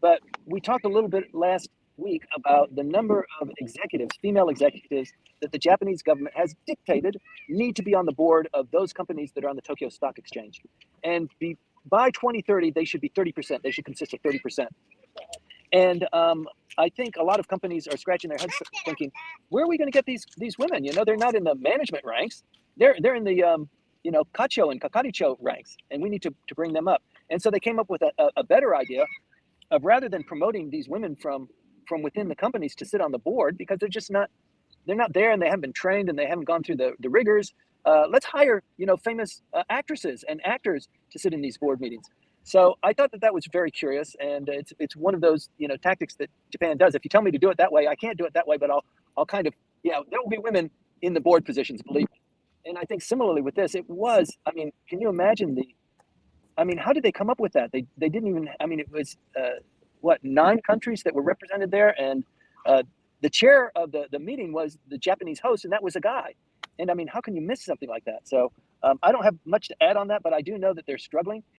But we talked a little bit last week about the number of executives, female executives, that the Japanese government has dictated need to be on the board of those companies that are on the Tokyo Stock Exchange. And by 2030, they should be 30%. They should consist of 30%. And I think a lot of companies are scratching their heads thinking, where are we going to get these women? They're not in the management ranks. They're in the kacho and kakaricho ranks, and we need to bring them up. And so they came up with a better idea of, rather than promoting these women from within the companies to sit on the board, because they're not there and they haven't been trained and they haven't gone through the rigors. Let's hire famous actresses and actors to sit in these board meetings. So I thought that was very curious, and it's one of those tactics that Japan does. If you tell me to do it that way, I can't do it that way, but I'll kind of there will be women in the board positions, believe me. And I think similarly with this, it was. I mean, can you imagine how did they come up with that? They didn't even. I mean, it was 9 countries that were represented there, and the chair of the meeting was the Japanese host, and that was a guy. And I mean, how can you miss something like that? So I don't have much to add on that, but I do know that they're struggling.